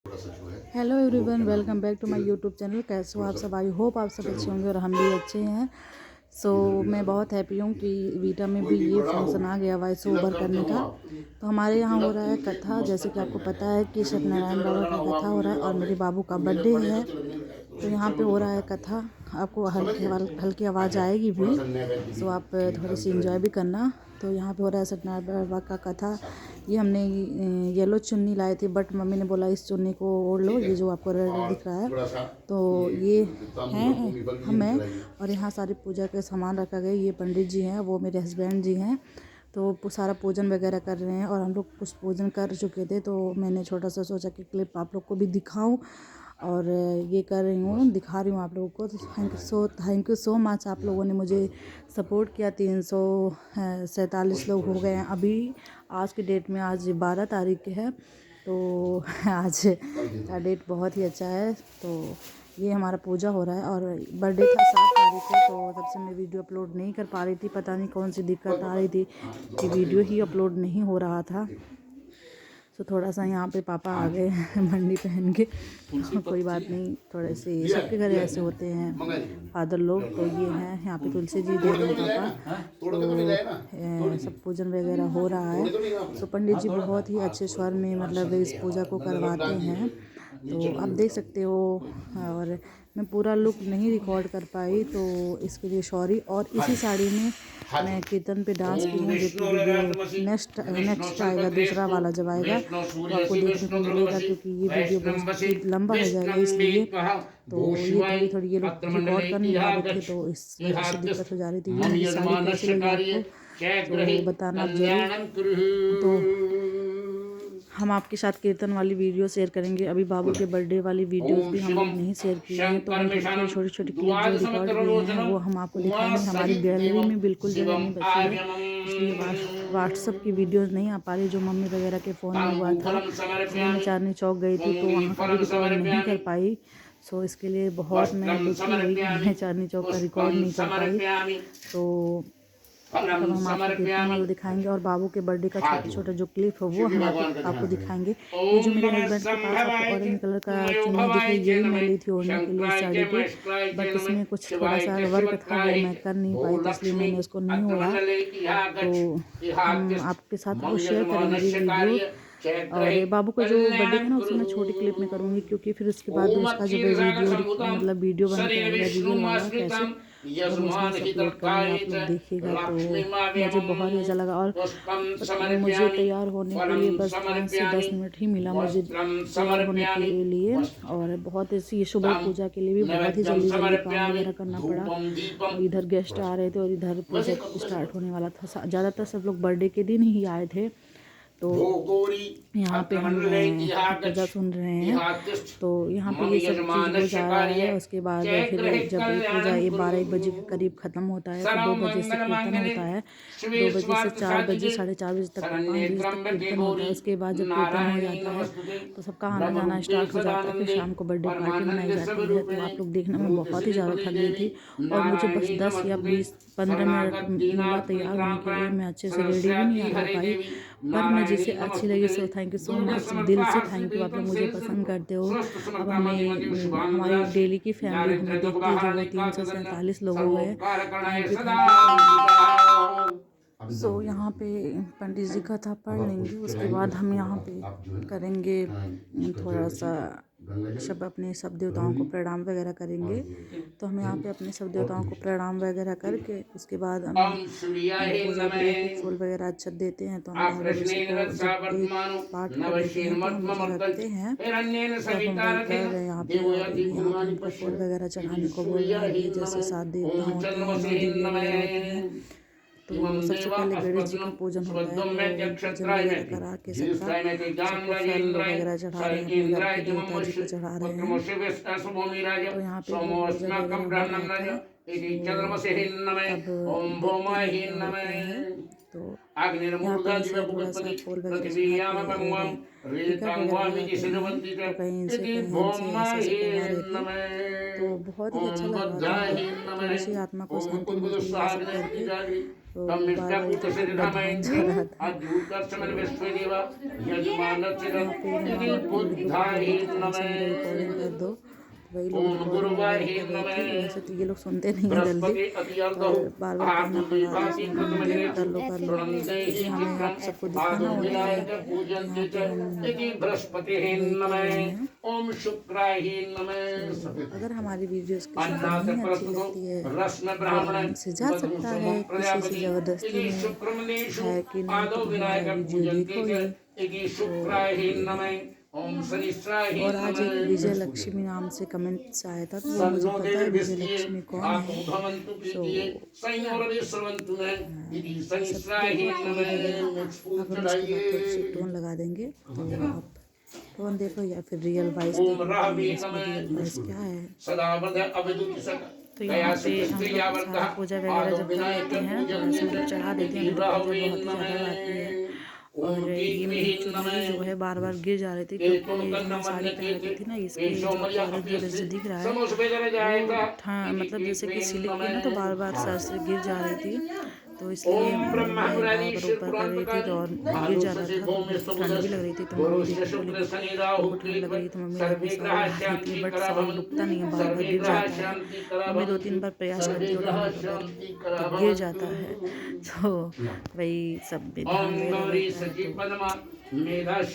Hello everyone, welcome back to my YouTube channel. कैसे हो आप सब? आई होप आप सब अच्छे होंगे और हम भी अच्छे हैं। मैं बहुत हैप्पी हूँ कि वीटा में भी ये फंक्शन आ गया वॉइस ओवर करने का। तो हमारे यहाँ हो रहा है कथा। जैसे कि आपको पता है कि सत्यनारायण बाबा का कथा हो रहा है और मेरे बाबू का बर्थडे है, तो यहाँ पे हो रहा है कथा। आपको हल्की आवाज़ आएगी भी, सो आप थोड़ी सी इंजॉय भी करना। तो यहाँ पे हो रहा है सत्यनारायण बाबा का कथा। ये हमने येलो चुन्नी लाई थी, बट मम्मी ने बोला इस चुन्नी को ओढ़ लो, ये जो आपको रेड दिख रहा है। तो ये हैं हमें, और यहाँ सारी पूजा के सामान रखा गया। ये पंडित जी हैं, वो मेरे हस्बैंड जी हैं। तो सारा पूजन वगैरह कर रहे हैं और हम लोग कुछ पूजन कर चुके थे, तो मैंने छोटा सा सोचा कि क्लिप आप लोग को भी दिखाऊं, और ये कर रही हूँ, दिखा रही हूँ आप लोगों को। तो थैंक यू सो मच। आप लोगों ने मुझे सपोर्ट किया। 347 लोग हो गए हैं अभी आज की डेट में। आज 12 तारीख है, तो आज का डेट बहुत ही अच्छा है। तो ये हमारा पूजा हो रहा है और बर्थडे था 7 तारीख को, तो तब से मैं वीडियो अपलोड नहीं कर पा रही थी। पता नहीं कौन सी दिक्कत आ रही थी कि वीडियो ही अपलोड नहीं हो रहा था। तो थोड़ा सा यहाँ पे पापा आ गए मंडी पहन के। कोई बात नहीं, थोड़े से सबके घर ऐसे होते हैं फादर लोग। तो ये हैं यहाँ पे तुलसी जी दे रहे हैं पापा। तो सब पूजन वगैरह हो रहा है। तो पंडित जी बहुत ही अच्छे स्वर में मतलब इस पूजा को करवाते हैं, तो आप देख सकते हो। और मैं पूरा लुक नहीं रिकॉर्ड कर पाई, तो इसके लिए सॉरी। और इसी साड़ी में मैं कीर्तन पे डांस की हूँ, जो कि वीडियो नेक्स्ट आएगा, दूसरा वाला जब आएगा तो आपको देखने को मिलेगा, क्योंकि ये वीडियो बहुत ही लंबा हो जाएगा इसलिए। तो ये थोड़ी ये लोग रिकॉर्ड कर नहीं पा रहे थे, तो इस वजह से दिक्कत हो जा रही थी। ये मेरी साड़ी कैसी लगी आपको तो बताना आप जरूर। तो हम आपके साथ कीर्तन वाली वीडियो शेयर करेंगे। अभी बाबू के बर्थडे वाली वीडियोस भी हम लोग नहीं शेयर किए हैं, तो हम छोटी छोटी क्लिप जो रिकॉर्ड किए हैं वो हम आपको दिखाएंगे। हमारी गैलरी में बिल्कुल जगह नहीं बची है, इसलिए व्हाट्सअप की वीडियोस नहीं आ पा रही, जो मम्मी वगैरह के फ़ोन में हुआ था। इसलिए मैं चांदनी चौक गई थी, तो वहाँ का भी रिकॉर्ड नहीं कर पाई। इसके लिए बहुत मैं दुखी हुई कि मैं चांदनी चौक का रिकॉर्ड नहीं कर पाई। तो तब हम आपको कीर्तन वाला दिखाएंगे, और बाबू के बर्थडे का छोटा छोटा जो क्लिप है वो हम आपको दिखाएंगे। ये जो मेरे हस्बैंड के पास आपको ऑरेंज कलर का चुन्नी दिख रही है, यही मैं ली थी ओढ़ने के लिए इस साड़ी पे, बट इसमें कुछ थोड़ा सा वर्क था, वो मैं कर नहीं पाई, तो इसलिए मैंने उसको नहीं ओढ़ा। तो हम आपके साथ वो शेयर करेंगे वीडियो। और बाबू का जो बर्थडे है ना, उसमें मैं छोटी क्लिप में करूँगी, क्योंकि फिर उसके बाद उसका जब वीडियो बन के आएगा रियल वाला कैसे, तो हम उसमें से अपलोड करेंगे, आप लोग देखिएगा। तो मुझे बहुत ही अच्छा लगा। और मुझे तैयार होने के लिए बस 5 से 10 मिनट ही मिला मुझे तैयार होने के लिए, और बहुत ऐसी ये सुबह पूजा के लिए भी बहुत ही जल्दी जल्दी काम वगैरह करना पड़ा। और इधर गेस्ट आ रहे थे और इधर पूजा स्टार्ट होने वाला था। ज़्यादातर सब लोग बर्थडे के दिन ही आए थे। तो यहाँ पे हम पूजा सुन रहे हैं, तो यहाँ पे ये सब चीज़ हो जा रहा है। उसके बाद फिर जब पूजा 12-1 बजे के करीब ख़त्म होता है, फिर 2 बजे से कीर्तन होता है। 2 बजे से 4 बजे, 4:30 बजे तक, 5 बजे तक कीर्तन होता है। उसके बाद जब कीर्तन हो जाता है तो सबका आना जाना स्टार्ट हो जाता है। फिर शाम को बर्थडे पार्टी मनाई जाती है। तो आप लोग देखने में बहुत ही ज़्यादा थक गई थी, और मुझे बस 10 या 20-15 मिनट मिला तैयार होने के लिए। मैं अच्छे से रेडी भी नहीं हो पाई, पर मैं जिसे अच्छी लगी so thank you so much, दिल से थैंक यू। आप लोग मुझे पसंद करते हो। अब हमारी डेली की फैमिली हमें देखती है, जो वो 347 लोग हो गए। Thank you. यहाँ पे पंडित जी कथा पढ़ लेंगे, उसके बाद हम यहाँ पे करेंगे थोड़ा सा सब अपने सब देवताओं को प्रणाम वगैरह करेंगे। तो हम यहाँ पे अपने सब देवताओं को प्रणाम वगैरह करके उसके बाद हम पूजा पे एक फूल वगैरह अच्छत देते हैं। तो हम बाबा ऋषि को जब एक पाठ कर लेते हैं तो हम उसे रखते हैं। तो अब हम वही कर रहे हैं यहाँ पे, और यहाँ पे हमको फूल वगैरह चढ़ाने को बोल रहे हैं। अभी जैसे 7 देवता होते हैं, 9 देवी वगैरह होती हैं, तो सबसे पहले गणेश जी का पूजन होता है। तो पूजन वगैरह करा के सबको फल वगैरह चढ़ा रहे हैं, अपने घर के देवता जी को चढ़ा रहे हैं। तो यहाँ पे पूजा वगैरह हो रहा था। अब देखते हैं क्या होता है। तो यहाँ पे ऐसे थोड़ा सा फूल वगैरह चढ़ा के और टीका वगैरह लगाते हैं, तो कहीं इनसे कहीं इनसे ऐसे करवा रहे थे। तो बहुत ही अच्छा लग रहा था, मतलब थोड़ी सी आत्मा को शांति मिलती है ये सब करके। तो बार बार इधर से उधर ध्यान जा रहा था। यहाँ पे मेरी रिकॉर्डिंग कर दो, वही लोग रिकॉर्डिंग वगैरह कर रहे थे। वैसे तो ये लोग सुनते नहीं हैं जल्दी, पर बार बार करना पड़ा रहा है। कर लो क्योंकि हमें आप सबको दिखाना होता है। यहाँ पे हम वही कर रहे हैं। अगर हमारी वीडियोस किसी को नहीं अच्छी लगती है तो हमसे जा सकता है, किसी से ज़बरदस्ती में है कि नहीं तो हमारा वीडियो देखो ही। और आज एक विजय लक्ष्मी नाम से कमेंट्स आया था, तो वो मुझे पता है विजय लक्ष्मी कौन है। सो अब हम इसके बाद थोड़ी सी टोन लगा देंगे, तो आप टोन देखो या फिर रियल वॉइस देखो, रियल वॉइस क्या है। तो यहाँ पे हम लोग सारा पूजा वगैरह जब कर लेते हैं तो सूरज चढ़ा देते हैं, पूजा बहुत ही ज़्यादा आती है। और ये मेरी चुनरी जो है बार बार गिर जा रही थी, क्योंकि मैं साड़ी पहन रखी थी ना, इसके जो चारों जो दिख रहा है वो था, मतलब जैसे कि सिलिक की ना, तो बार बार सर से गिर जा रही थी, तो इसलिए मैं बार बार ऊपर कर रही थी, तो और गिर जा रहा था। तो ठंड भी लग रही थी, तो मम्मी देखी बोली हमको ठंड लग रही, तो मम्मी ने साउंड लगा रही थी, बट साउंड रुकता नहीं है, बार बार गिर जाता है। मम्मी 2-3 बार प्रयास करती है तो गिर जाता है, तो वही सब भी ध्यान में रहता है। तो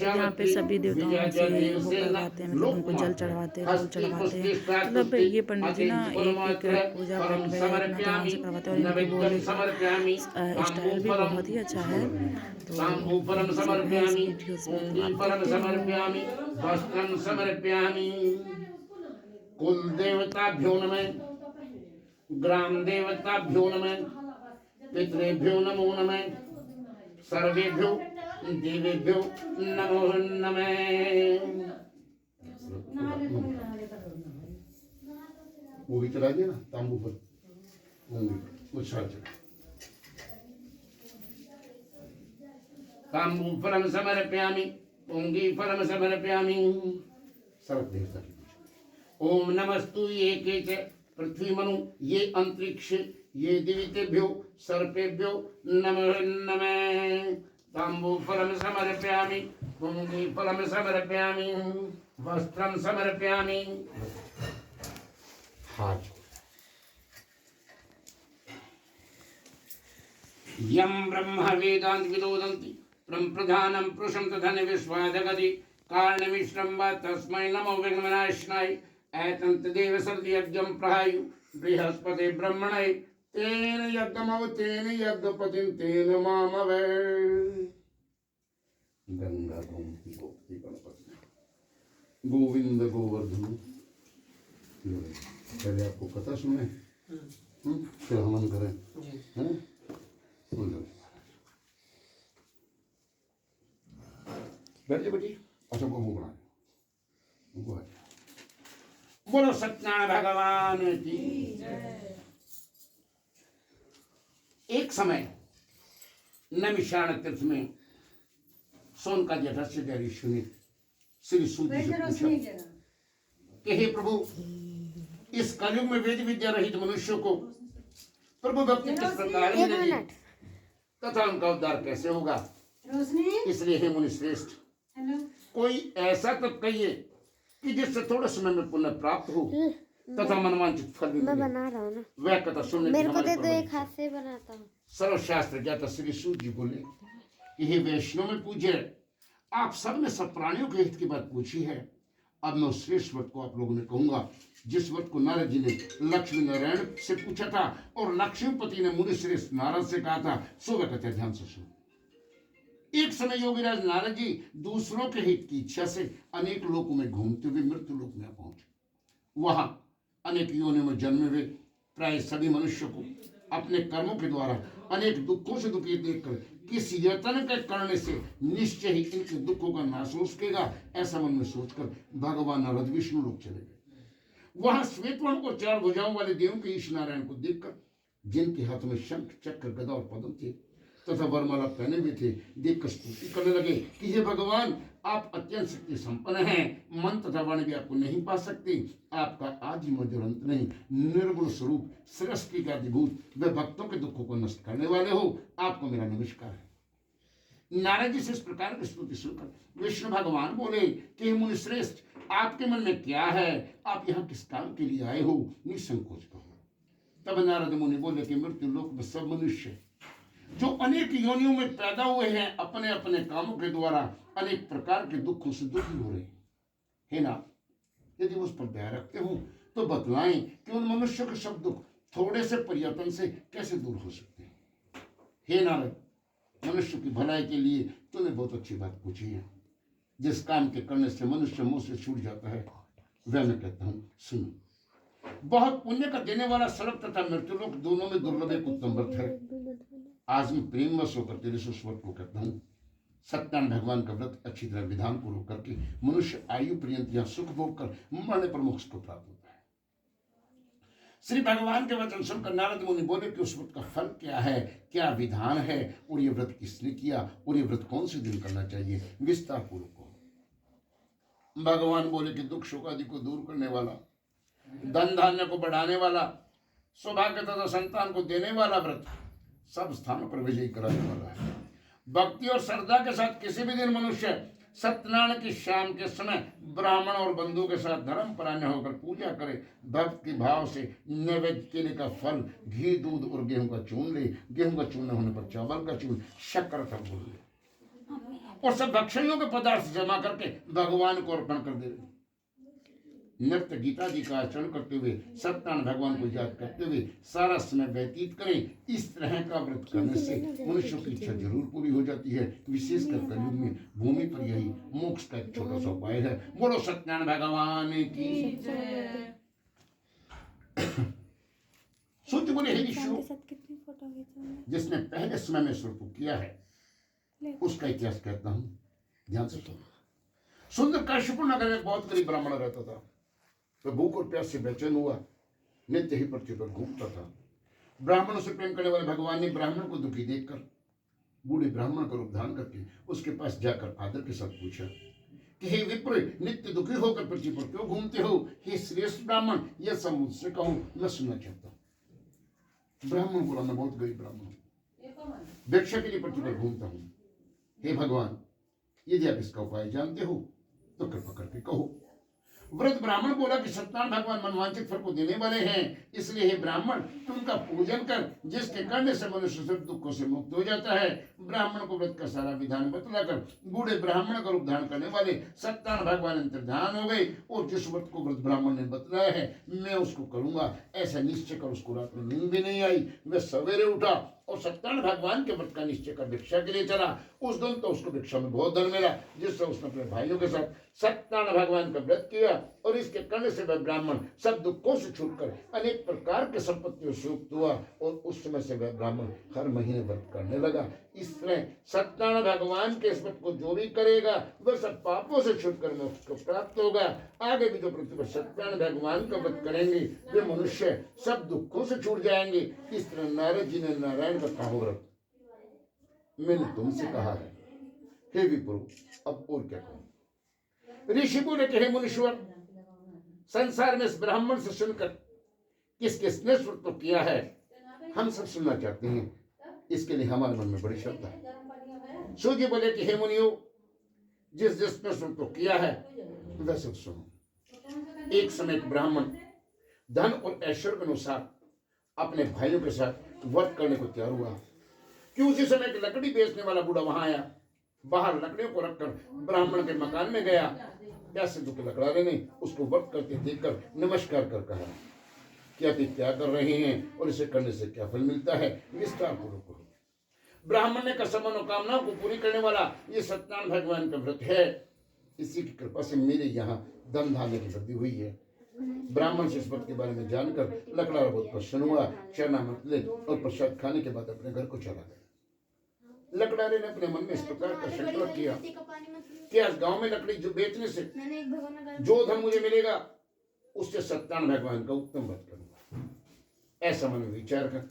यहाँ पे सभी देवताओं से वो करवाते हैं, मतलब उनको जल चढ़वाते हैं, फूल चढ़वाते हैं। मतलब ये पंडित जी ना एक एक पूजा पाठ वगैरह इतना ध्यान से करवाते हैं, और इनकी बोलने का स्टाइल भी बहुत ही अच्छा है। तो सब है इस वीडियोस में, तो आप देखते कुल देवताभ्यो नमः, ग्राम देवताभ्यो नमः, पितृभ्यो नमो नमः, सर्वेभ्यो देवेभ्यो नमो नमः। वो भी चला दिया ना तांबू पर, तांबू फलम समर्पयामि, पुंगी फलम समर्पयामि। सर्व देवता की पूजा। ओम नमस्तु ये के च पृथ्वी मनु ये अंतरिक्ष ये दिवितेभ्यो सर्पेभ्यो नमः नमः। तांबू फलम समर्पयामि, पुंगी फलम समर्पयामि, वस्त्रम समर्पयामि। हाथ यम ब्रह्म वेदांत विदोदन्ति प्रधानम पुरुषम तथा विश्वादगति कारणमिश्रम वा तस्मै नमो विघ्नविनाशिनाय एतंत देव सर्वयज्ञं प्रहायु बृहस्पति ब्रह्मणे तेन यज्ञमव तेन यज्ञपतिं तेन मामवे। गंगा गोमती गोपति गणपति गोविंद गोवर्धन। पहले आपको कथा सुने, फिर हवन करें। बैठिए बेटी। अच्छा वो बना बोलो सत्यनारायण भगवान की। एक समय नैमिषारण्य तीर्थ में सोनका जटाशय ऋषि ने श्री सूत जी से पूछा कि हे प्रभु, इस कलयुग में वेद विद्या रहित मनुष्यों को प्रभु भक्ति किस प्रकार मिलेगी तथा उनका उद्धार कैसे होगा। इसलिए हे मुनि श्रेष्ठ, कोई ऐसा तब कहिए कि जिससे थोड़े समय में पुण्य प्राप्त हो तथा मनवांचित फल भी मिले। बना रहा हूं ना, वह कथा सुनने मेरे को दे दो, एक हाथ से बनाता हूं। सर्वशास्त्र ज्ञाता श्री सूत जी बोले कि हे वैष्णव में पूज्य, आप सब ने सब प्राणियों के हित की बात पूछी है। अब मैं उस श्रेष्ठ वक्त को आप लोगों ने कहूंगा जिस वक्त को नारद जी ने लक्ष्मी नारायण से पूछा था और लक्ष्मीपति ने मुनि श्रेष्ठ नारद से कहा था, सो वह कथा ध्यान से सुनो। एक समय योगीराज नारद जी दूसरों के हित की इच्छा से अनेक लोकों में घूमते हुए मृत्यु लोक में पहुंचे। वहां अनेक योनियों में जन्मे हुए प्राय सभी मनुष्यों को अपने कर्मों के द्वारा अनेक दुखों से दुखी देखकर किस यत्न के करने से निश्चय ही इनके दुखों का नाश हो सकेगा, ऐसा मन में सोचकर भगवान नारद विष्णु लोक चले गए। वहां श्वेतवर्ण को 4 भुजाओं वाले देवों के ईश नारायण को देखकर, जिनके हाथों में शंख चक्र गदा और पद्म थे, तथा वरमाला पहने हुए थे देखकर स्तुति करने लगे कि हे भगवान, आप अत्यंत शक्ति संपन्न हैं, मन तथा वाणी भी आपको नहीं पा सकते, आपका आदि मध्य और अंत नहीं, निर्गुण स्वरूप सृष्टि का अधिभूत व भक्तों के दुखों को नष्ट करने वाले हो, आपको मेरा नमस्कार है। नारद जी से इस प्रकार की स्तुति सुनकर विष्णु भगवान बोले कि मुनि श्रेष्ठ, आपके मन में क्या है, आप यहाँ किस काम के लिए आए हो, निसंकोच कहो। तब नारद मुनि बोले कि मृत्यु लोक में सब मनुष्य जो अनेक योनियों में पैदा हुए हैं, अपने अपने कामों के द्वारा अनेक प्रकार के दुखों से दुखी हो रहे हैं। हे नाथ, यदि उस पर दया रखते हो तो बतलाएं कि उन मनुष्यों के सब दुख थोड़े से परिवर्तन से कैसे दूर हो सकते हैं। हे नारद, मनुष्य की भलाई के लिए तूने बहुत अच्छी बात पूछी है। जिस काम के करने से मनुष्य मुंह से छूट जाता है, वह मैं कहता हूं सुनो। बहुत पुण्य का देने वाला स्वर्ग तथा मृत्युलोक दोनों में दुर्लभ एक उत्तम व्रत है। आज मैं प्रेमवश होकर तेरे से स्वर्ग को कहता हूँ। सत्यनारायण भगवान का व्रत अच्छी तरह विधान पूर्वक करके मनुष्य आयु पर्यंत यहाँ सुख भोग कर मरने पर मोक्ष को प्राप्त होता है। श्री भगवान के वचन सुनकर नारद मुनि बोले कि उस व्रत का फल क्या है, क्या विधान है, और ये व्रत किसने किया, और ये व्रत कौन से दिन करना चाहिए, विस्तार पूर्वक हो। भगवान बोले कि दुख शोक आदि को दूर करने वाला, धन धान्य को बढ़ाने वाला, सौभाग्य तथा संतान को देने वाला व्रत सब स्थानों पर विजयी कराने वाला है। भक्ति और श्रद्धा के साथ किसी भी दिन मनुष्य सत्यनारायण की शाम के समय ब्राह्मण और बंधु के साथ धर्म परायण होकर पूजा करे, भक्ति भाव से नैवेद्य केले का फल, घी, दूध और गेहूं का चूर्ण ले, गेहूं का चूर्ण होने पर चावल का चूर्ण, शक्कर का घोल ले, और सब भक्षणियों के पदार्थ जमा करके भगवान को अर्पण कर दे। नृत्य गीता जी का आचरण करते हुए सत्यनारायण भगवान को याद करते हुए सारा समय व्यतीत करें। इस तरह का व्रत करने से मनुष्य की इच्छा जरूर पूरी हो जाती है। विशेषकर कलयुग में भूमि पर यही मोक्ष का एक छोटा सा उपाय है। बोलो सत्यनारायण भगवान की जय। सूर्य बोले हे विष्णु, जिसने पहले समय में स्वरूप किया है उसका इतिहास कहता हूं, ध्यान से सुनो। सुंदर काशीपुर नगर में बहुत गरीब ब्राह्मण रहता था। वह भूख और प्यास से बेचैन हुआ, नित्य ही पृथ्वी पर घूमता था। ब्राह्मणों से प्रेम करने वाले भगवान ने ब्राह्मण को दुखी देखकर बूढ़े ब्राह्मण का रूप धारण करके उसके पास जाकर आदर के साथ पूछा कि हे विप्र, नित्य दुखी होकर पृथ्वी पर क्यों घूमते हो? हे श्रेष्ठ ब्राह्मण, यह सब मुझसे कहो, मैं सुनना चाहता हूं। ब्राह्मण बोला, मैं बहुत गरीब ब्राह्मण हूं, भिक्षा के लिए पृथ्वी पर घूमता हूं। हे भगवान, यदि आप इसका उपाय जानते हो तो कृपा करके कहो। वृद्ध ब्राह्मण बोला कि सत्यनारायण भगवान मनवांछित फल को देने वाले हैं, इसलिए हे ब्राह्मण, तू उनका पूजन कर, जिसके करने से मनुष्य सब दुखों से मुक्त हो जाता है। ब्राह्मण को व्रत का सारा विधान बतलाकर बूढ़े ब्राह्मण का रूप धारण करने वाले सत्यनारायण भगवान अंतर्ध्यान हो गए, और जिस व्रत को वृद्ध ब्राह्मण ने बतलाया है मैं उसको करूंगा, ऐसा निश्चय कर उसको रात में नींद भी नहीं आई। वह सवेरे उठा और सत्यनारायण भगवान के व्रत का निश्चय कर भिक्षा के लिए चला। उस दिन तो उसको भिक्षा में बहुत धन मिला, जिससे उसने अपने भाइयों के साथ सत्यनारायण भगवान का व्रत किया, और इसके करने से वह ब्राह्मण सब दुखों से छूटकर अनेक प्रकार के संपत्तियों से युक्त हुआ, और उस समय से वह ब्राह्मण हर महीने व्रत करने लगा। इस तरह सत्यनारायण भगवान के इस व्रत को जो भी करेगा वह सब पापों से छूटकर मोक्ष को प्राप्त होगा। आगे भी जो पृथ्वी पर सत्यनारायण भगवान का व्रत करेंगे वे मनुष्य सब दुखों से छूट जाएंगे। इस तरह नारद जी ने नारायण का कहा व्रत मैंने तुमसे कहा है। हे विप्रो, अब और क्या कहूं? ऋषि बोले कि हे मुनीश्वर, संसार में इस ब्राह्मण से सुनकर किस किसने व्रत तो किया है हम सब सुनना चाहते हैं, इसके लिए हमारे मन में बड़ी श्रद्धा है। सूर्य बोले कि हे मुनियों, जिस जिसने व्रत तो किया है वह सब सुनो। एक समय एक ब्राह्मण धन और ऐश्वर्य के अनुसार अपने भाइयों के साथ व्रत करने को तैयार हुआ कि उसी समय एक लकड़ी बेचने वाला बूढ़ा वहां आया। बाहर लकड़ियों को रखकर ब्राह्मण के मकान में गया। प्यासे दुख लकड़ारे ने उसको व्रत करते देखकर नमस्कार कर कहा कि आप क्या कर रहे हैं और इसे करने से क्या फल मिलता है, विस्तार पूर्वक। ब्राह्मण ने कर सब मनोकामनाओं को पूरी करने वाला ये सत्यनारायण भगवान का व्रत है। इसी की कृपा से मेरे यहाँ धन धान्य की वृद्धि हुई है। ब्राह्मण से इस व्रत के बारे में जानकर लकड़ारा बहुत प्रसन्न हुआ, चरणामृत ले और प्रसाद खाने के बाद अपने घर को चला गया। लकड़ारे ने अपने मन में इस प्रकार का संकल्प किया कि आज गांव में लकड़ी जो बेचने से जो धन मुझे मिलेगा उससे सत्यनारायण भगवान का उत्तम व्रत करूंगा। ऐसा मन में विचार कर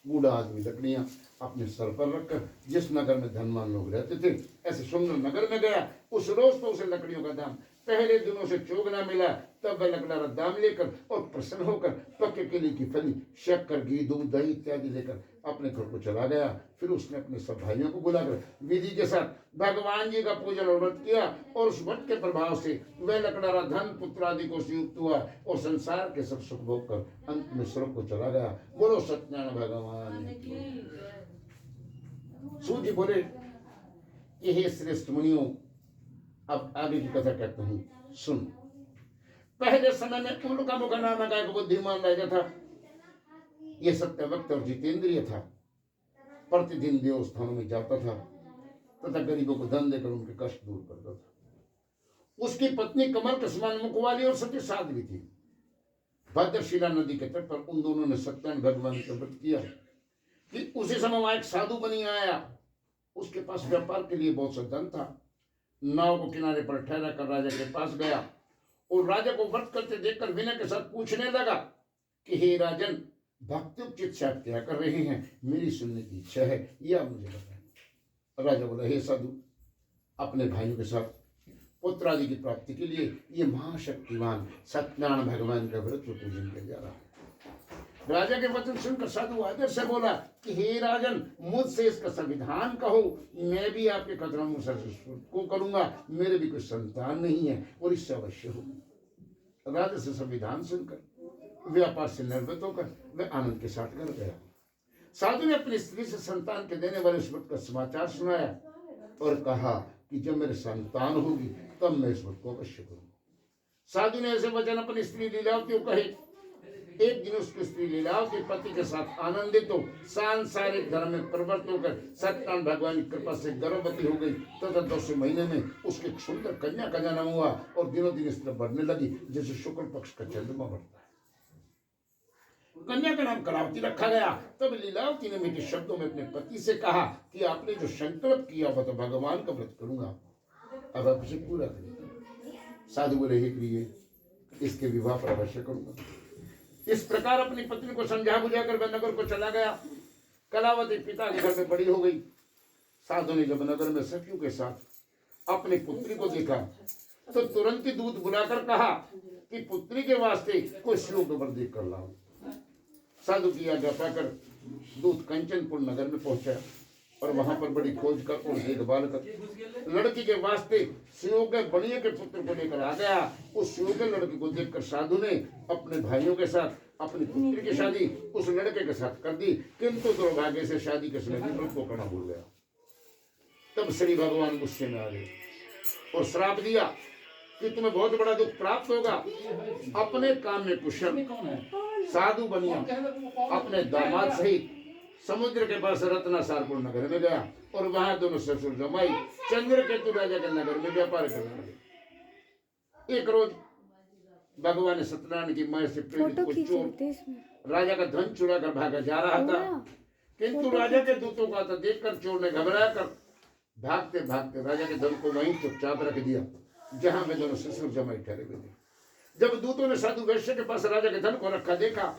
बूढ़ा आदमी लकड़ियां अपने सर पर रखकर जिस नगर में धनवान लोग रहते थे ऐसे सुंदर नगर में गया। उस रोज तो उसे लकड़ियों का दाम पहले दिनों से चोग ना मिला, तब वह लकड़ा दाम लेकर और प्रसन्न होकर पक्के केले की फली, शक्कर, घी, दूध, दही इत्यादि लेकर अपने घर को चला गया। फिर उसने अपने सब भाइयों को बुलाकर विधि के साथ भगवान जी का पूजन और व्रत किया और उस व्रत के प्रभाव से वह लकड़ा धन पुत्र आदि को युक्त हुआ और संसार के सब सुख भोग कर अंत में स्वर्ग को चला गया। बोलो सत्यनारायण भगवान। सूत जी बोले कि हे श्रेष्ठ मुनियों, अब आगे की कथा कहता हूं, सुन। पहले समय में उनका मुख नामक एक बुद्धिमान राजा था। यह सत्यवक्त और जितेंद्रिय था। प्रतिदिन देव स्थानों में जाता था तथा गरीबों को धन देकर उनके कष्ट दूर करता था। उसकी पत्नी कमल के समान मुख वाली और सती साध्वी थी। भद्रशिला नदी के तट पर उन दोनों ने सत्यनारायण भगवान का व्रत किया कि उसी समय वहां एक साधु बनी आया। उसके पास व्यापार के लिए बहुत सा धन था। नाव को किनारे पर ठहरा कर राजा के पास गया और राजा को व्रत करते देखकर विनय के साथ पूछने लगा कि हे राजन, भक्ति उपचित से आप क्या कर रहे हैं? मेरी सुनने की इच्छा है, यह आप मुझे बताएं। राजा बोला, हे साधु, अपने भाइयों के साथ पुत्र आदि की प्राप्ति के लिए ये महाशक्तिमान सत्यनारायण भगवान का व्रत पूजन किया जा रहा है। राजा के वचन सुनकर साधु आदर से बोला कि हे राजन, मुझसे इसका संविधान कहो, मैं भी आपके कथनों अनुसार को करूंगा। मेरे भी कोई संतान नहीं है और इससे अवश्य हो। राजा से संविधान सुनकर व्यापार से निर्वृत्त होकर वह आनंद के साथ घर गया। साधु ने अपनी स्त्री से संतान के देने वाले इस व्रत का समाचार सुनाया और कहा कि जब मेरे संतान होगी तब मैं इस व्रत को अवश्य करूंगा। साधु ने ऐसे वचन अपनी स्त्री लीलावती को कहे। एक दिन उसकी स्त्री लीलावती पति के साथ आनंदित हो सांसारिक धर्म में प्रवृत्त होकर सत्यनारायण भगवान की कृपा से गर्भवती हो गई तथा 10 महीने में उसके एक सुंदर कन्या का जन्म हुआ और दिनों दिन इस तरह बढ़ने लगी जैसे शुक्ल पक्ष का चंद्रमा बढ़ता है। कन्या का नाम कलावती रखा गया। तब लीलावती ने मीठे शब्दों में अपने पति से कहा कि आपने जो संकल्प किया वह तो भगवान का व्रत करूंगा, अब आप इसे पूरा करिए। साधु बोले, हे प्रिय, इसके विवाह पर अवश्य करूंगा। इस प्रकार अपनी पत्नी को समझा बुझाकर वह नगर को चला गया। कलावती पिता के घर में बड़ी हो गई। साधु ने जब नगर में सखियों के साथ अपनी पुत्री को देखा तो तुरंत ही दूत बुलाकर कहा कि पुत्री के वास्ते कोई श्लोक वर देख कर लाओ। साधु की आज्ञा पाकर दूत कंचनपुर नगर में पहुंचा और वहां पर बड़ी खोज कर और देखभाल कर लड़की के वास्ते सुयोग्य बनिए के पुत्र को लेकर आ गया। उस सुयोग्य लड़की को देखकर साधु ने अपने भाइयों के साथ अपनी पुत्री की शादी उस लड़के के साथ कर दी, किंतु दुर्भाग्य से शादी के समय व्रत को करना भूल गया। तब श्री भगवान गुस्से में आ गए और श्राप दिया कि तुम्हें बहुत बड़ा दुख प्राप्त होगा। अपने काम में कुशल साधु बनिया अपने दामाद सहित समुद्र के पास रत्नासारपुर नगर में गया और वहां दोनों ससुर जमाई चंद्रकेतु राजा के नगर में व्यापार करने लगे। एक रोज भगवान सत्यनारायण की माया से प्रेरित कोई चोर राजा का धन चुरा कर भागा जा रहा था, किंतु राजा के दूतों का तो देखकर चोर ने घबरा कर भागते भागते राजा के धन को वहीं चुपचाप रख दिया जहां वे दोनों ससुर जमाई ठहरे हुए थे। जब दूतों ने साधु वैश्य के पास राजा के धन को रखा देखा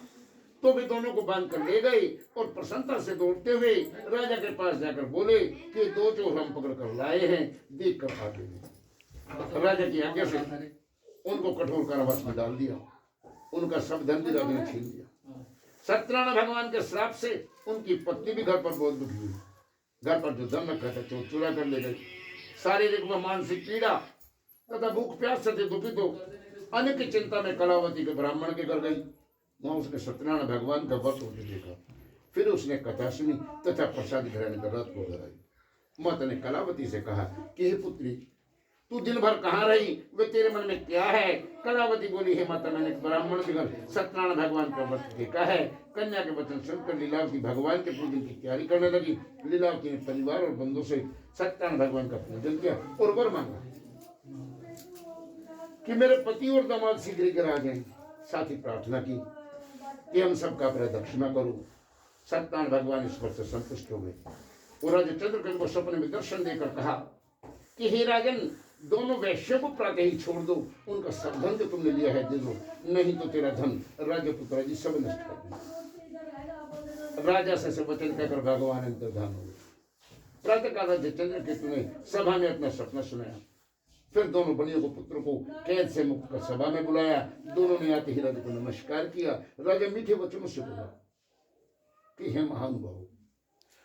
तो वे दोनों को बांध कर ले गए और प्रसन्नता से दौड़ते हुए राजा के पास जाकर बोले कि 2 चोर हम पकड़ कर लाए हैं, देख कर आ गए। राजा की आज्ञा से उनको कठोर कारावास में डाल दिया। उनका सब धन भी राजा ने छीन लिया। सत्यनारायण भगवान के श्राप से उनकी पत्नी भी घर पर बहुत दुखी हुई। घर पर जो धन रखा था चोर चुरा कर ले गए। शारीरिक व मानसिक पीड़ा तथा भूख प्यास से दुखित हो अन्य की चिंता में कलावती के ब्राह्मण के घर गई। वहां उसने सत्यनारायण भगवान का व्रत होते देखा। फिर उसने कथा सुनी तथा प्रसाद ग्रहण कर रात को घर आई। माता ने कलावती से कहा कि हे पुत्री, तू दिन भर कहाँ रही, वे तेरे मन में क्या है? कलावती बोली, हे माता, मैंने ब्राह्मण के घर सत्यनारायण भगवान का व्रत देखा है। कन्या के वचन सुनकर लीलावती भगवान के पूजन की तैयारी करने लगी। लीलावती ने परिवार और बंधुओं से सत्यनारायण भगवान का पूजन किया और वर मांगा कि मेरे पति और दामाद शीघ्र ही घर आ जाएं। साथ ही प्रार्थना की कि हम सबका प्रदक्षिणा करो। सत्यनारायण भगवान इस पर से संतुष्ट हो गए और राजा चंद्रकेतु को सपने में दर्शन देकर कहा कि हे राजन, दोनों वैश्यों को प्रातः ही छोड़ दो। उनका सब धन जो तुमने लिया है दे दो, नहीं तो तेरा धन राज्य पुत्र जी सब नष्ट कर दो। राजा से वचन कहकर भगवान अंतर्धान हो गए। प्रातःकाल चंद्र केतु ने सभा में अपना सपना सुनाया। फिर दोनों बनियों को पुत्रों को कैद से मुक्त कर सभा में बुलाया। दोनों ने आते ही राजा को नमस्कार किया। राजा मीठे वचनों से बोला कि हे महानुभाव,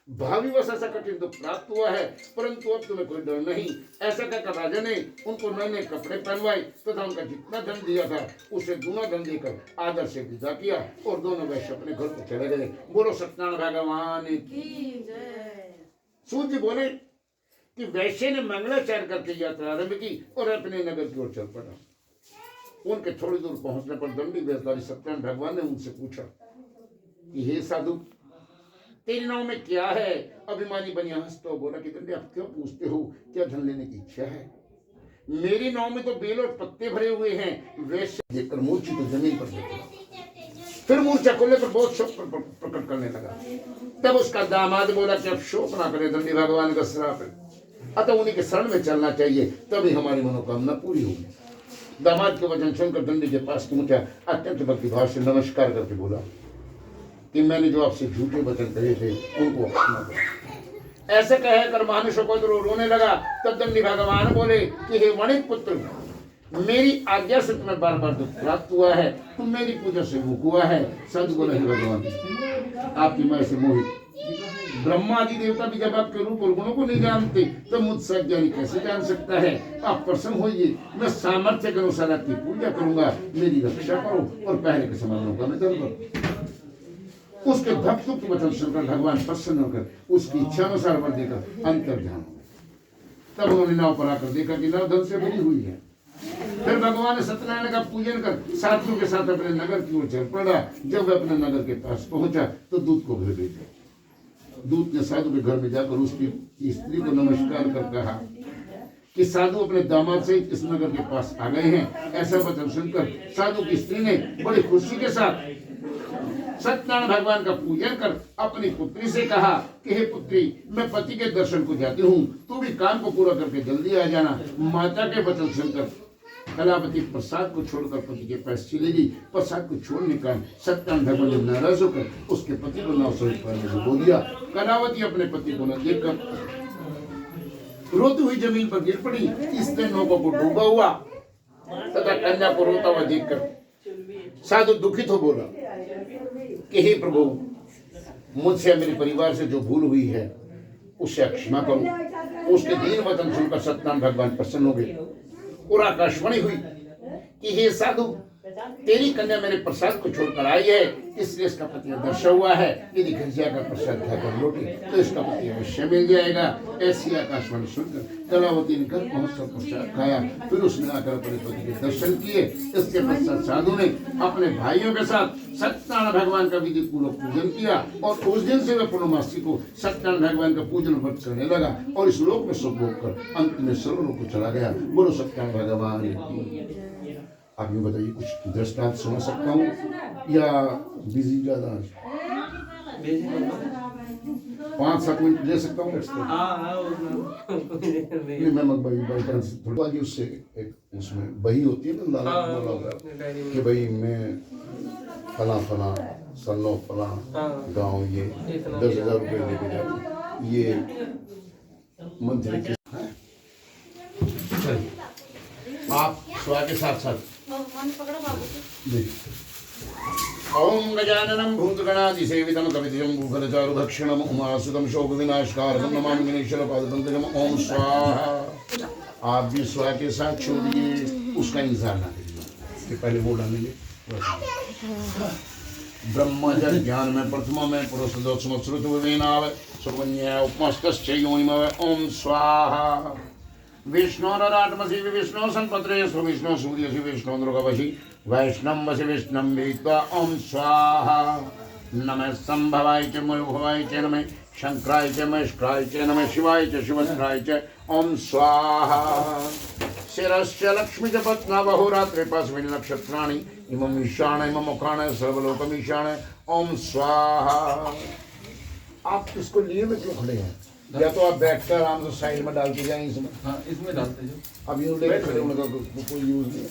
भावी वर्ष ऐसा कठिन दुख प्राप्त हुआ है, परंतु अब तुम्हें कोई डर नहीं। ऐसा कहकर राजा ने उनको नए नए कपड़े पहनवाए तथा उनका जितना धन दिया था उसे दूना धन देकर आदर से विदा किया और दोनों वैश्य अपने घर को चले गए। बोलो सत्यनारायण भगवान की जय। सूर्य बोले कि वैश्य ने मंगलाचार करके यात्रा आरंभ की और अपने नगर की ओर चल पड़ा। उनके थोड़ी दूर पहुंचने पर दंडी वेशधारी सत्यनारायण भगवान ने उनसे पूछा कि हे साधु, तेरे नाव में क्या है? अभिमानी बनिया हंसता हुआ बोला कि दंडी, आप क्यों पूछते हो? क्या धन लेने की इच्छा है? मेरी नाव में तो बेल और पत्ते भरे हुए हैं। वैश्य देखकर मूर्छित तो जमीन पर बैठा। फिर मूर्छा खोलने पर बहुत शोक प्रकट करने लगा। तब उसका दामाद बोला कि अब शोक ना करे, दंडी भगवान का श्राप है, अतः उन्हीं के शरण में चलना चाहिए, तभी हमारी मनोकामना पूरी होगी। दामाद के वचन सुनकर दंडी के पास पहुंचा, अत्यंत भक्तिभाव से नमस्कार करके बोला कि मैंने जो आपसे झूठे वचन कहे थे उनको क्षमा करो। ऐसे कहकर महानुषों को रोने लगा। तब दंडी भगवान बोले कि हे वणिक पुत्र, मेरी आज्ञा से तुम्हें बार बार दुख प्राप्त हुआ है, तुम मेरी पूजा से मुख हुआ है। सच बोले हे भगवान, आपकी माया से मोहित ब्रह्मा आदि देवता भी जब आपके रूप और गुणों को नहीं जानते तो मुझसे अज्ञानी कैसे जान सकता है? आप प्रसन्न होइए, मैं सामर्थ्य के अनुसार आपकी पूजा करूंगा, मेरी रक्षा करो और पहले के समानों का मैं करूंगा। उसके भक्तों के वचन सुनकर भगवान प्रसन्न होकर उसकी इच्छा अनुसार वर देकर अंतर्ध्यान हो गए। तब उन्होंने नाव पर आकर देखा कि नाव धन से भरी हुई है। फिर भगवान ने सत्यनारायण का पूजन कर साथियों के साथ अपने नगर की ओर चल पड़ा। जब वह अपने नगर के पास पहुंचा तो दूत को घर भेजा। दूत ने साधु के घर में जाकर उसकी स्त्री को नमस्कार कर कहा कि साधु अपने दामाद से इस नगर के पास आ गए हैं। ऐसा वचन सुनकर साधु की स्त्री ने बड़ी खुशी के साथ सत्यनारायण भगवान का पूजन कर अपनी पुत्री से कहा कि हे पुत्री, मैं पति के दर्शन को जाती हूँ, तू भी काम को पूरा करके जल्दी आ जाना। माता के वचन सुनकर कलावती प्रसाद को छोड़कर पति के पास चली गई। प्रसाद को छोड़ने का सत्यनारायण भगवान ने नाराज होकर उसके पति को नाव से पानी में डुबो दिया। कलावती अपने पति को न देखकर रोती हुई जमीन पर गिर पड़ी। इसने नौका को डूबा हुआ तथा कन्या को रोता हुआ देखकर साधु दुखित हो बोला कि हे प्रभु, मुझसे मेरे परिवार से जो भूल हुई है उसे क्षमा करो। उसके दीन वचन सुनकर सत्यनारायण भगवान प्रसन्न हो गए और आकाशवाणी हुई कि हे साधु, तेरी कन्या मेरे प्रसाद को छोड़कर आई है, इसलिए इसका पति दर्शा हुआ है। यदि घर जाकर प्रसाद खाकर लौटे तो इसका पति अवश्य मिल जाएगा। ऐसी आकाशवाणी सुनकर कलावती ने घर पहुंचकर प्रसाद खाया। फिर उसने आकर अपने पति के दर्शन किए। इसके पश्चात साधु ने अपने भाइयों के साथ सत्यनारायण भगवान का विधि पूर्वक पूजन किया और उस दिन से वह पूर्णमासी को सत्यनारायण भगवान का पूजन व्रत करने लगा और इस लोक में सुख भोग कर अंत में सर्वलोक को चला गया। बोलो सत्यनारायण भगवान की। आप ये बताइए, कुछ दृष्टांत सुना सकता हूँ या बिजी ज्यादा? 5-7 मिनट ले सकता हूँ एक्स्ट्रा? नहीं, मैं बाई चांस थोड़ा उससे एक उसमें बही होती है ना, कि भाई मैं फला फला सन्नो फला गाँव ये 10,000 रुपये लेके जाती, ये मंत्री के आप स्वा के साथ साथ ओम गजाननं भूतगणाधिसेवितं कवितं भूफलचारुभक्षणम् उमासुतं शोकविनाशकारकं नमामि गणेश्वर पादपंकजम्। ओम स्वाहा। आप भी स्वा के साथ छोड़िए, उसका इंतजार ना करिए कि पहले वो डालेंगे। ब्रह्मजल ज्ञान में प्रथमा में पुरुष दोषमश्रुत विवेनाव सुकन्या उपमस्तश्च योनिमव। ओम स्वाहा। विष्णोरात्मसि विष्णु संपत्रे विष्णु सूर्यसि विष्णु दुर्गवसि वैष्णवसि विष्णुं वीत्वा। ओम स्वाहा। नमः संभवाय च मयोभवाय च नमः शंकराय च महेश्वराय च नमः शिवाय च शिवस्त्राय च। ओम स्वाहा। शिरश्च लक्ष्मी च पत्ना बहुरात्रि पास्मिन् नक्षत्राणि इमम् ईशान इमम् मुखान सर्वलोकम् ईशान। ओम स्वाहा। आप इसको लिए में क्यों खड़े हैं? या तो आप बैठकर आराम से साइड में डालते जाएं इसमें। हाँ, इसमें डालते जो अब यूँ लेकर खड़े होने का कोई यूज नहीं है।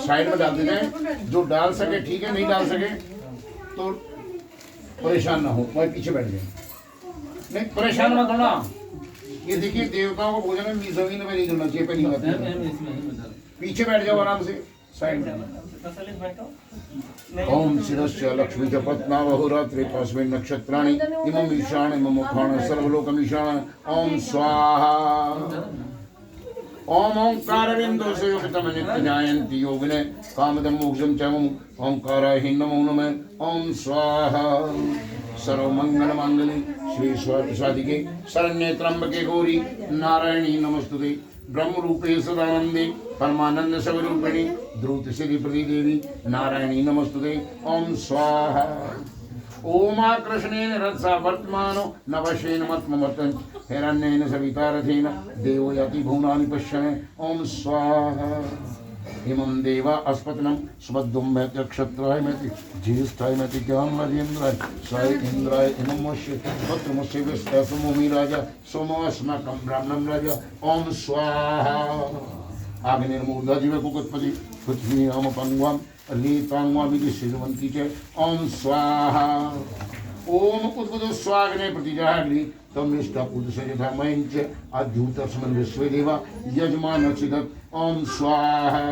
साइड में डालते जाएं, जो डाल सके ठीक है, नहीं डाल सके तो परेशान ना हो, मैं पीछे बैठ जाए। नहीं परेशान मत होना। ये देखिए देवताओं को भोजन में जमीन में नहीं करना चाहिए, पहली बात। पीछे बैठ जाओ आराम से, साइड में। ओम शिरस्य लक्ष्मी च पत्नावहुरात्रे तस्मिन् नक्षत्राणि इमं ईशान इमं मुखान सर्वलोकमीशान। ओम स्वाहा। ओम ओंकार बिंदु से युक्तम नित्य जायन्ति योगिने कामदं मोक्षं च ओंकाराय नमो नमः। ओम स्वाहा। सर्वमंगल मांगल्ये श्री स्वादिके शरण्ये त्र्यंबके गौरी नारायणी नमस्तुते। ब्रह्म रूपे सदानंदे परमानंद स्वरूपिणी द्रुत श्री प्रति देवी नारायणी नमस्तुते। ओम स्वाहा। ओमा कृष्णेन रत्सा वर्तमानो नवशेन मत्ममर्तन हिरण्येन सवितारथेन देवो याति भुवनानि पश्यन्। ओम स्वाहा। इमं देवा अस्पतनं सुमद्दुं मैति क्षत्राय मैति ज्येष्ठाय मैति ज्ञानमर्येन्द्राय साय इंद्राय इमं मस्य पत्रमस्य विस्तसमोमि राजा सोमो अस्माकं ब्राह्मणं राजा। ओम स्वाहा। आग्नेर्मूर्धा जीवकुकुत्पति पृथ्वी नाम पंगवाम लीतांगवामिति शिरवन्ति च। ओम स्वाहा। ओम उद्बुध स्वाग्ने प्रतिजाग्नि तमिष्टा पुरुष यथा मयञ्च अद्युतस्मन् विश्वदेवा यजमानचिदत्। ओम स्वाहा।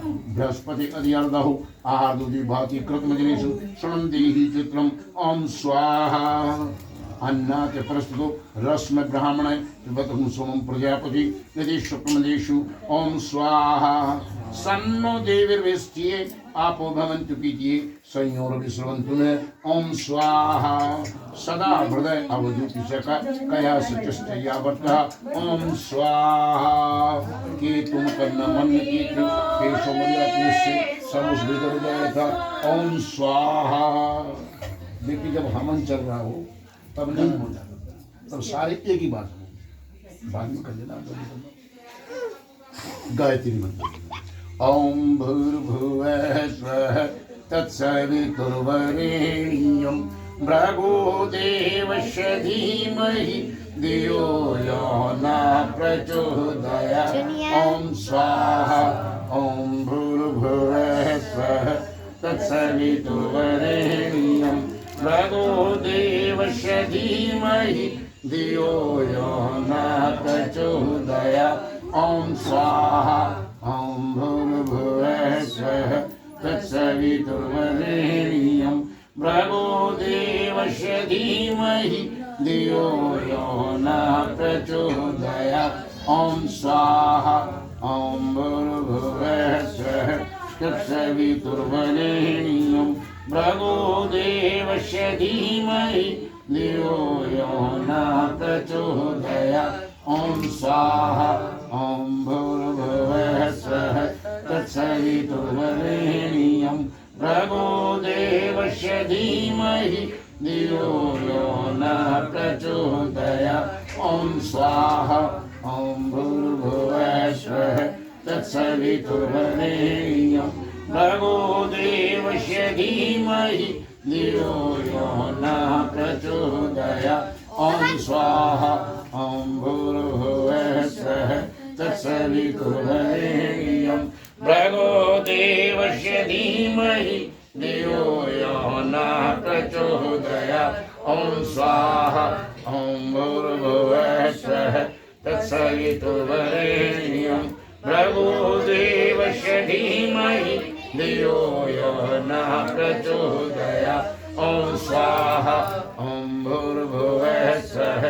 बृहस्पति अधियार्दहु आहारदुधि भाति कृतमजनेषु शृणन्देहि चित्रम्। ओम स्वाहा। अन्नात् प्रस्तुतो रश्म ब्राह्मणे पिबतु सोमं प्रजापति यदि शुक्रमदेषु। ओम स्वाहा। सन्नो देवीर्वेष्ट्ये आपो भवन्तु पीत्ये संयोरविस्रवन्तु न। ओम स्वाहा। सदा हृदय अवधूतिशका कया सचस्तया वर्तः। ओम स्वाहा। केतुं कर्ण मन कीर्ति केशवमर्यात्मस्य समुद्र जायथा। ओम स्वाहा। देखिए जब हमन चल रहा हो तब नहीं हो जाता, तब सारे एक ही बात हो, बाद में कर लेना। गायत्री मंत्र। ओम भूर्भुवः स्वः तत्सवितुर्वरेण्यं भर्गो देवस्य धीमहि धियो यो न प्रचोदयात्। ओम स्वाहा। ओम भूर्भुवः स्वः तत्सवितुर्वरेण्यं भर्गो देवस्य धीमहि धियो यो न प्रचोदयात्। ओम स्वाहा। ओम भूर्भुवः स्वः तत्सवितुर्वरेण्यं भर्गो देवस्य धीमहि धियो यो न प्रचोदयात्। ओम स्वाहा। ओम भूर्भुवः स्वः तत्सवितुर्वरेण्यं भर्गो देवस्य धीमहि धियो यो न प्रचोदयात्। ओम स्वाहा। ओम भूर्भुवः स्वः तत्सवितुर्वरेण्यं भर्गो देवस्य धीमहि धियो यो न प्रचोदयात्। ओम स्वाहा। ओम भूर्भुवः स्वः तत्सवितुर्वरेण्यं भर्गो देवस्य धीमहि धियो यो न प्रचोदयात्। ओम स्वाहा। ओम भूर्भुवः स्वः तत्सवितुर्वरेण्यं भर्गो देवस्य धीमहि धियो यो न प्रचोदयात्। ओम स्वाहा। ओम भूर्भुवः स्वः तत्सवितुर्वरेण्यं भर्गो देवस्य धीमहि धियो यो न प्रचोदयात्। ओम स्वाहा। ओम भूर्भुवः स्वः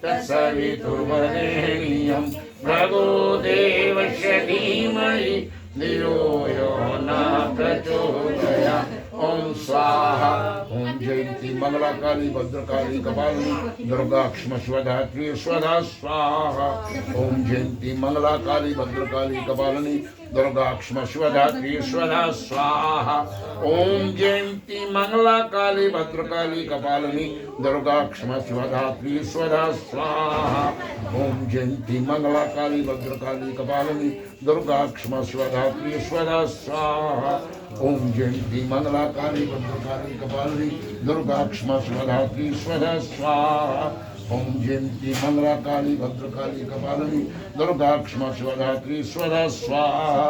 तत्सवितुर्वरेण्यं भर्गो देवस्य धीमहि धियो यो न प्रचोदयात्। ओम स्वाहा। ओम जयंती मंगला काली भद्रकाली कपालिनी दुर्गा क्षमा स्वधात्री स्वधा स्वाहा। ओम जयंती मंगला काली भद्रकाली कपालिनी दुर्गा क्षमा स्वधात्री स्वधा स्वाहा। ओम जयंती मंगला काली भद्रकाली कपालिनी दुर्गा क्षमा स्वधात्री स्वधा स्वाहा। ओम जयंती मंगला काली भद्रकाली कपालिनी दुर्गा क्षमा स्वधात्री स्वधा स्वाहा। ओम जयंती मंगला काली भद्रकाली कपालिनी दुर्गा क्षमा स्वधात्री स्वधा स्वाहा। ओम जयंती मंगला काली भद्रकाली कपालिनी दुर्गा क्षमा शिवधात्री स्वधा स्वाहा।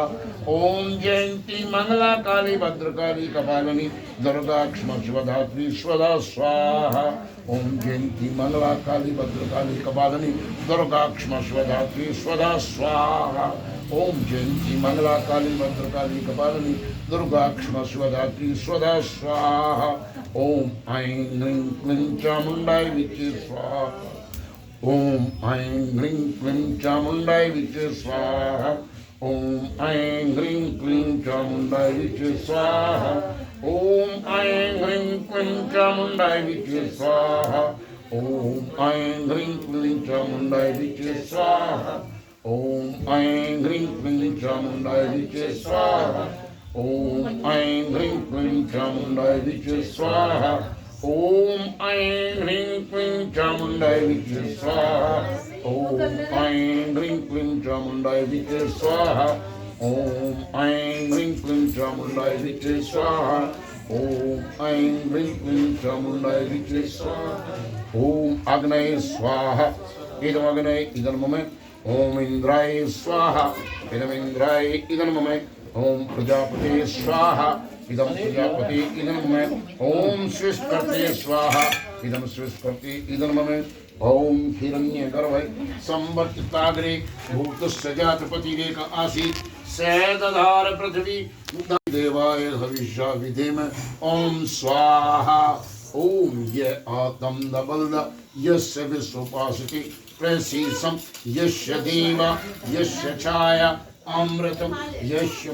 ओम जयंती मंगला काली भद्रकाली कपालिनी दुर्गा क्षमा शिवधात्री स्वधा स्वाहा। ओम जयंती मंगला काली भद्रकाली कपालिनी दुर्गा क्षमा शिवधात्री स्वधा स्वाहा। ओम जयंती मंगला काली भद्रकाली कपालिनी दुर्गा क्षमा शिवधात्री स्वधा स्वाहा। ओम ऐं ह्रीं क्लीं चामुंडाय विचे स्वाहा। ओम ऐं ह्रीं क्लीं चामुंडाय विचे स्वाहा। ओम ऐं ह्रीं क्लीं चामुंडाय विचे स्वाहा। ओम ऐं ह्रीं क्लीं चामुंडाय विचे स्वाहा। ओम ऐं ह्रीं क्लीं चामुंडाय विचे स्वाहा। ओम ऐं ह्रीं क्लीं चामुंडाय विचे स्वाहा। ओम ऐं ह्रीं क्लीं चामुंडाय विचे स्वाहा। ओम ऐं ह्रीं क्लीं चामुंडाय विचे स्वाहा। ओम ऐं ह्रीं क्लीं चामुंडाय विचे स्वाहा। ओम ऐं ह्रीं क्लीं चामुंडाय विचे स्वाहा। ओम ऐं ह्रीं क्लीं चामुंडाय विचे स्वाहा। ओम अग्नये स्वाहा। इदमग्नये इदं मम। ओम इंद्राय स्वाहा। इदम इंद्राय इदं मम। ओम प्रजापते स्वाहा। इदं प्रजापते इदं मम। ओम सृष्टिकर्ते स्वाहा। इदं सृष्टिकर्ते इदं मम। ओम हिरण्यगर्भे संवर्तिताग्रे भूतस्य जातपतिरेक आसीत् सैदधार पृथ्वी देवाय हविष्या विधेम। ओम स्वाहा। ओम ये आत्म नबल यस्य विश्वपासति प्रसीसम यस्य देवा यस्य छाया अमृतम यस्य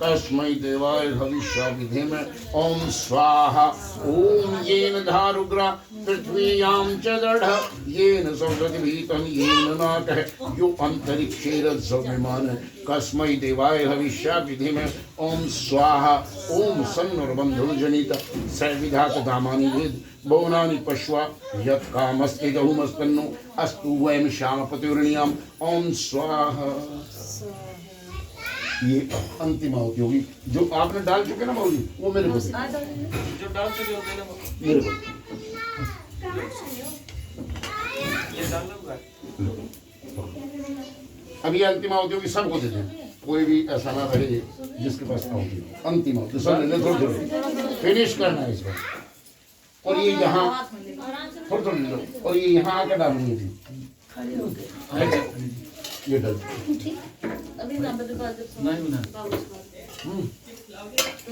कस्मै देवाय हविष्या विधेम। ओम स्वाहा। ओम येन धारुग्रा पृथ्वीयां च दृढ येन संवृतिभीतं येन नाकः यो अन्तरिक्षेरज्जविमान कस्मै देवाय हविष्या विधेम। ओम स्वाहा। ओम सन्नुर्बन्धुर्जनित सविधात धामानि वेद बौनानि पश्वा यत् कामस्ति गहुमस्तन्नो अस्तु वयं श्यामपतिर्णियाम्। ओम स्वाहा। ये अंतिम आहुति होगी जो आपने डाल चुके ना मौली वो मेरे को जो डाल चुके होते हैं ना मेरे को ये डालना होगा। अभी अंतिम आहुति होगी सबको दे दें। कोई भी ऐसा ना रहे जिसके पास आहुति हो। अंतिम आहुति सब लेने थोड़ी थोड़ी फिनिश करना है इस बार। और ये यहाँ थोड़ी थोड़ी लो और ये यहाँ आकर डालनी थी ये डाल अभी ना बदल नहीं ना तो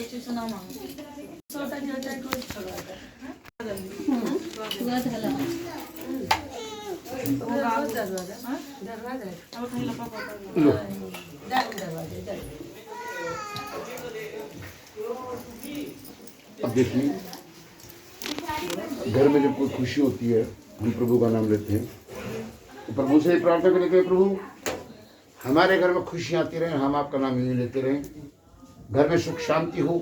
चीज़ ना मांगो छोटा नहीं होता है कोई छोटा पूरा ढला वो गाँव दरवाजा हाँ दरवाजा अब कहीं लपा पड़ा लो दरवाजा अब देखिए घर में जब कोई खुशी होती है हम प्रभु का नाम लेते हैं तो प्रभु से प्रार्थना करते हैं प्रभु हमारे घर में खुशियाँ आती रहें हम आपका नाम यूँ लेते रहें। घर में सुख शांति हो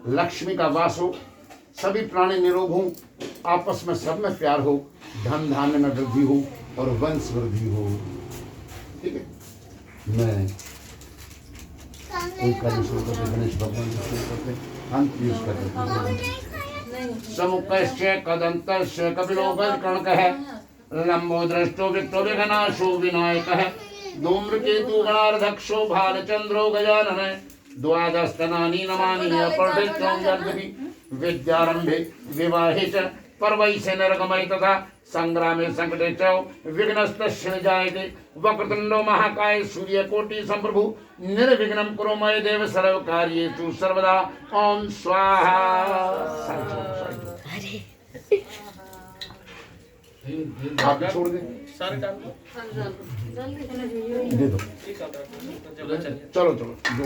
लक्ष्मी का वास हो सभी प्राणी निरोग हों आपस में सब में प्यार हो धन धान्य में वृद्धि हो और वंश वृद्धि हो। ठीक है मैं एक कार्य शुरू करते गणेश भगवान को शुरू करते अंत यूज करते समुपश्च कदंतश्च कपिलो गणकः लंबो दृष्टो विक्तो विघ्नाशो विनायकः धूम्रकेतु गणार्धक्षो भालचंद्रो गजानन द्वादशतनानि नमानि अपठितोऽङ्गर्भिः विद्यारंभे विवाहे च पर्वैः नरकमय तथा संग्रामे संकटे च विघ्नस्तस्य जायते वक्रतुण्डो महाकाय सूर्यकोटि संप्रभु निर्विघ्नं कुरु मय देव सर्वकार्येषु सर्वदा। ओम स्वाहा। आप छोड़ दें सारे डाल दो दे दो जगह चलिए चलो चलो दो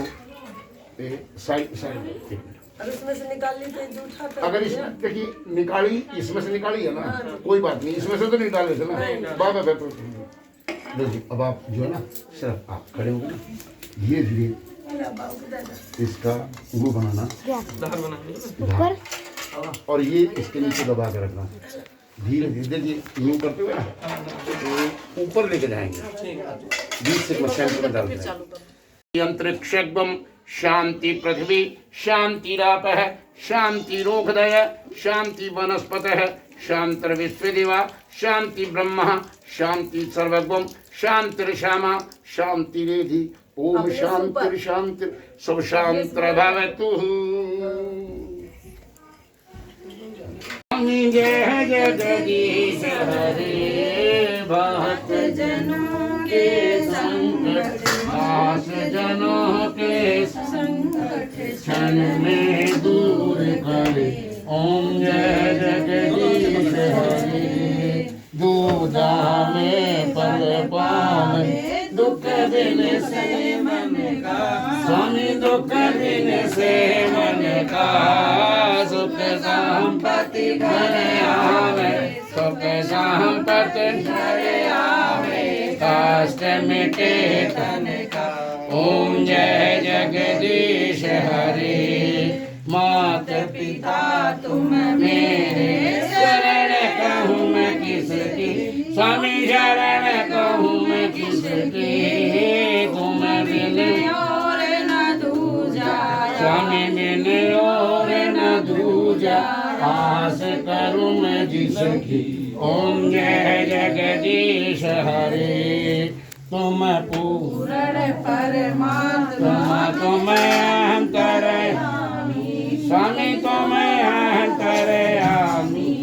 साइड साइड अगर इसमें से निकाल ली तो जूठा कर अगर इसमें देखिए निकाली इसमें से निकाली है ना कोई बात नहीं इसमें से तो निकाले थे ना बाबा देखिए अब आप जो है ना सिर्फ आप खड़े होंगे ना धीरे धीरे इसका वो बनाना दाल बनाएंगे और ये इसके नीचे दबा के रखना धीरे धीरे देखिए यूं करते हुए ना तो ऊपर लेके जाएंगे 20 सेकंड सेंटर में डाल देंगे। अंतरिक्षम शांति पृथ्वी शांतिरापः शांतिरोगदय शांति वनस्पतः शांतिर्विश्वदेवा शांति ब्रह्म शांति सर्वगम शांतिर्श्यामा शांतिरेधि ओम शांति शांति सब शांति भवतु। जय जगदीश हरे भक्त जनों के संकट दास जनों के संकट क्षण में दूर करे। ओम जय जगदीश हरे दूधा में पल पावे दुख दिन से मन का स्वामी दुख दिन से मन का सुख संपत्ति घर आवे सुख संपत्ति घर आवे कष्ट मिटे तन का। ओम जय जगदीश हरे मात पिता तुम मेरे शरण कहूँ मैं किसकी स्वामी शरण कहूँ मैं किसकी तुम बिन और न दूजा स्वामी बिन और न दूजा आस करूँ मैं जिसकी। ओम जय जगदीश हरे तुम पूर्ण परमात्मा तुम अंतर्यामी स्वामी तुम अंतर्यामी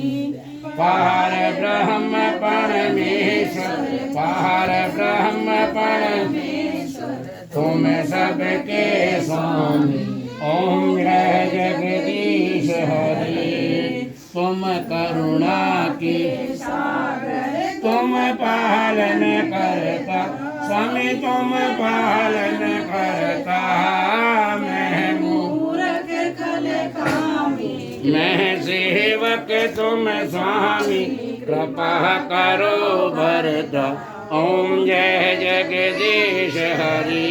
पार ब्रह्म परमेश्वर पार ब्रह्म परमेश्वर तुम सबके स्वामी। ओम जय जगदीश हरे तुम करुणा की सागर तुम पालन करता स्वामी तुम पालन करता। मैं मूर्ख खल कामी मैं सेवक तुम स्वामी कृपा करो भरता। ओम जय जगदीश हरि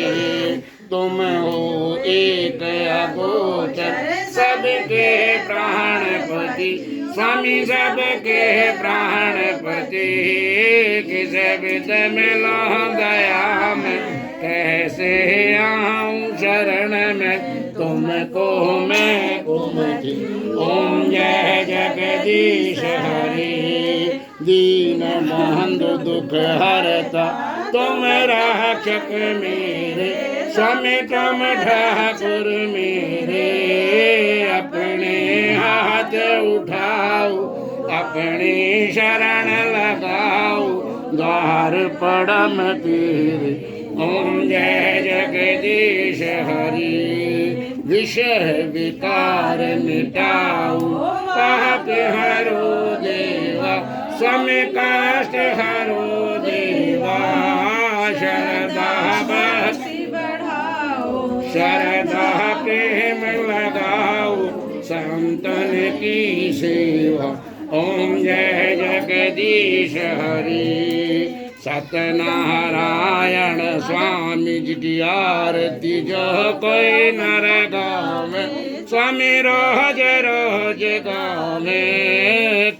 तुम हो एक अगोचर सबके प्राणपति स्वामी सबके प्राणपति किस विध मिलो दया में कैसे आऊं शरण में तुमको मैं कुमति। ओम जय जगदीश हरि दीन बंधु दुख हरता तुम रक्षक मेरे स्वामी तुम ठाकुर मेरे अपने हाथ उठाओ अपनी शरण लगाओ द्वार पड़म तेरे। ओम जय जगदीश हरि विषय विकार मिटाओ पाप हरो देवा स्वामी कष्ट हरो देवा शरदा भक्ति बढ़ाओ शरदा प्रेम लगाओ संतन की सेवा। ओम जय जगदीश हरि सत्यनारायण स्वामी जी की आरती जो कोई नर गावे स्वामी रोज रोज गावे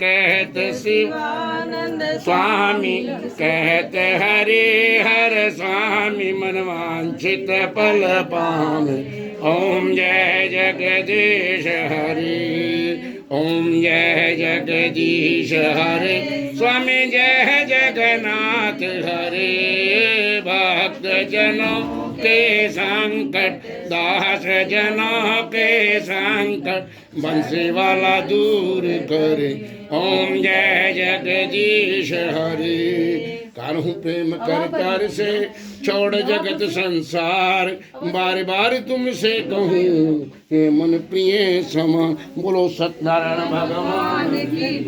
कहते शिवानंद स्वामी कहते हरि हर स्वामी मनवांछित पल पावे। ओम जय जगदीश हरि ओम जय जगदीश हरे स्वामी जय जगन्नाथ हरे भक्त जनों के संकट दास जनों के संकट बंसी वाला दूर करे। ओम जय जगदीश हरे कान्हू प्रेम कर कर से छोड़ जगत संसार बार बार तुमसे कहूँ हे मन प्रिय समा। बोलो सत्यनारायण भगवान की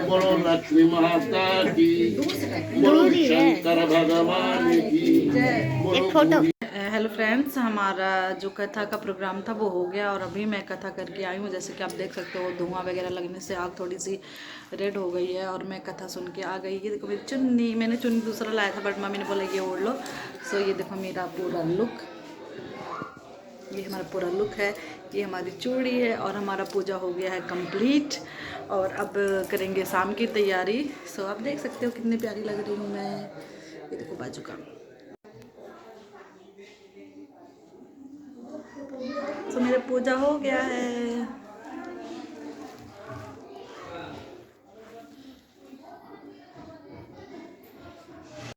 बोलो लक्ष्मी माता की बोलो शंकर भगवान की बोलो। हेलो फ्रेंड्स, हमारा जो कथा का प्रोग्राम था वो हो गया और अभी मैं कथा करके आई हूँ। जैसे कि आप देख सकते हो धुआं वगैरह लगने से आग थोड़ी सी रेड हो गई है और मैं कथा सुन के आ गई। ये देखो मेरी चुन्नी, मैंने चुन्नी दूसरा लाया था बट मम्मी ने बोला ये ओढ़ लो। सो ये देखो मेरा पूरा लुक, ये हमारा पूरा लुक है, ये हमारी चूड़ी है और हमारा पूजा हो गया है कंप्लीट। और अब करेंगे शाम की तैयारी। सो आप देख सकते हो कितनी प्यारी लग रही हूँ मैं। ये देखो बाजू का। तो मेरा पूजा हो गया है।